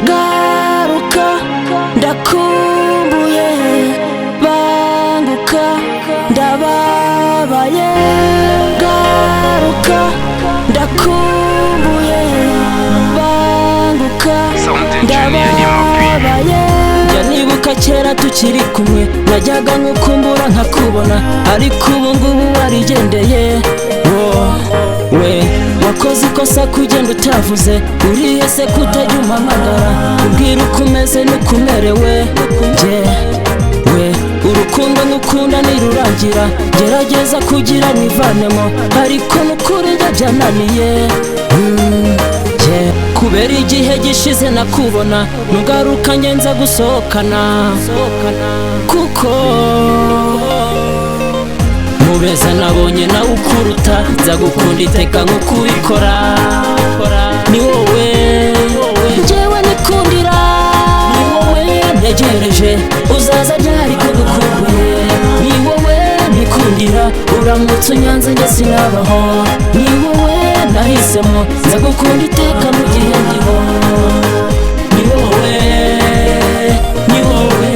Garuka ndakumbuye, banguka ndababaye. Garuka ndakumbuye, banguka ndababaye. Njya nibuka kera tukiri kumwe, najyaga nkukumbura nkakubona, ariko ubu ngubu warigendeye. We wakoze ikosa kugenda utavuze, uriye se kutajya umpamagara ubwira uko umeze n'uko umerewe. We urukundo ngukunda nirurangira, gerageza kugira mwivanemo, ariko nukuri njya byananiye. Kubera igihe gishize nakubona, nugaruka ngenza gusohokana, kuko mubeza nabonye nawe ukuruta, nza gukunda iteka nkuko ubikora. Ni wowe njyewe nikundira, ni wowe ntegereje, uzaza ryari ko dukumbuye. Ni wowe nikundira, uramutse unyanze njye sinabaho. Ni wowe nahisemo, nza gukunda iteka mu gihe ndiho. Ni wowe, ni wowe,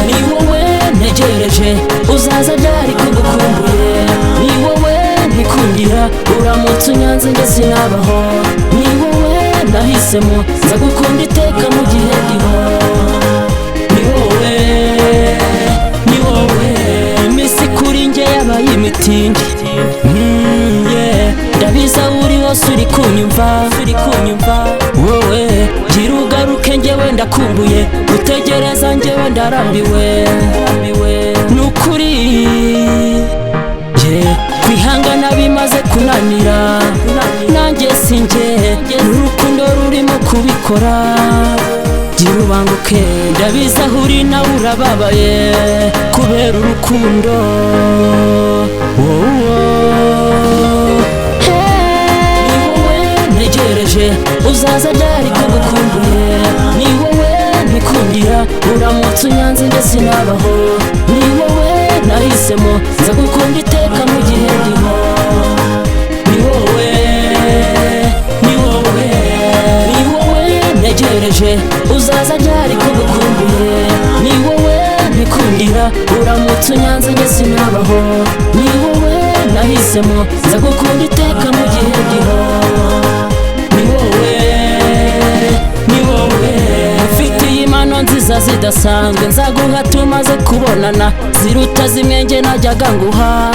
ni wowe ntegereje, uzaza ryari ko dukumbuye. Ni wowe nikundira, uramutse unyanze njye sinabaho. Ni wowe nahisemo, nza gukunda iteka mu gihe ndiho. Ni wowe, ni wowe, iminsi kuri njye yabaye imitindi. Ndabiza uri wose uri kunyumva, wowe gira ugaruke njyewe ndakumbuye, utegereza njyewe ndarambiwe. Nukuri kwihangana bimaze kunanira, nanjye sinjye n'urukundo rurimo kubikora. Gira ubanguke, ndabiza aho uri nawe urababaye kubera urukundo. Uzaza ryari ko gukumbuye. Ni wowe nikundira, uramutse unyanze njye sinabaho. Ni wowe nahisemo, nza gukunda iteka mu gihe ndiho. Ni wowe, ni wowe, ni wowe ntegereje, uzaza ryari ko gukumbuye. Ni wowe nikundira, uramutse unyanze njye sinabaho. Ni wowe nahisemo, nza gukunda iteka mu gihe ndiho. Ni wowe, ni wowe, ufitiye impano nziza zidasanzwe, nzaguha tumaze kubonana, ziruta zimwe njye najyaga nguha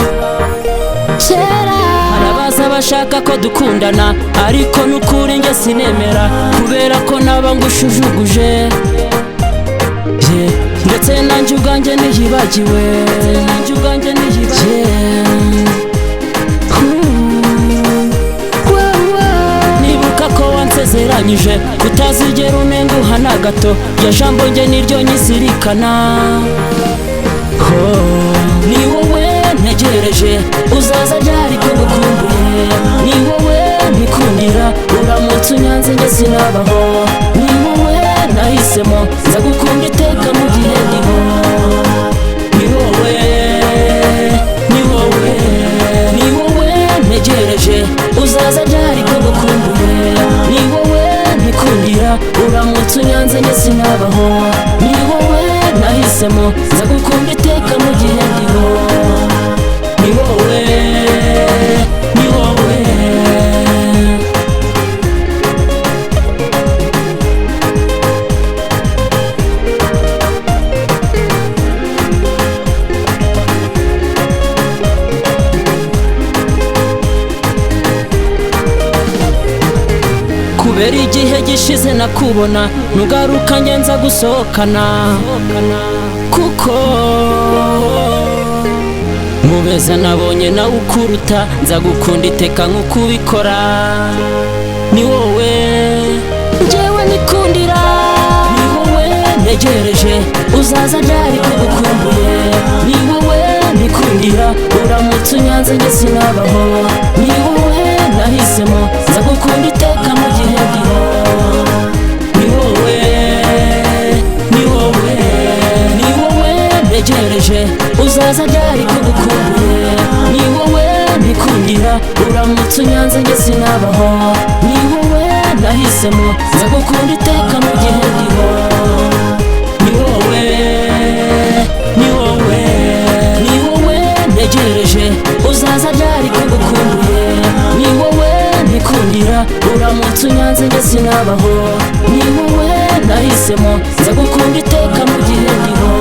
kera. Harabaza bashaka ko dukundana, ariko nukuri njye sinemera, kubera ko naba ngushujuguje. Ndetse nanjye ubwanjye niyibagiwe. Nsezeranyije utazigera unenguha na gato, ya jambo njye niryo nyizirikana. Ni wowe ntegereje, uzaza ryari ko gukumbuye. Ni wowe nikundira, uramutse unyanze njye sinabaho. Ni wowe nahisemo, nza gukunda iteka mu gihe ndiho. Ni wowe, ni wowe, ni wowe ntegereje, uzaza ryari ko gukumbuye. Ni wowe nikundira, uramutse unyanze njye sinabaho. Ni wowe nahisemo, nza gukunda iteka mu gihe ndiho. Ni wowe, ni wowe. Kubera igihe gishize nakubona, nugaruka ngenza gusohokana, kuko mubeza nabonye nawe ukuruta, nza gukunda iteka nkuko ubikora. Ni wowe njyewe nikundira, ni wowe ntegereje, uzaza ryari ko gukumbuye. Ni wowe nikundira, uramutse unyanze njye sinabaho. Ni wowe nahisemo, nza gukunda iteka mu gihe ndiho. Ni wowe, ni wowe, ni wowe ntegereje, uzaza ryari ko gukumbuye. Ni wowe nikundira, uramutse unyanze njye sinabaho. Ni wowe nahisemo nza gukunda iteka mu gihe ndiho. Ni wowe, ni wowe, ni wowe ntegereje, uzaza ryari ko ngukumbuye. Ni wowe nikundira, uramutse unyanze njye sinabaho. Ni wowe nahisemo nza gukunda iteka mu gihe ndiho.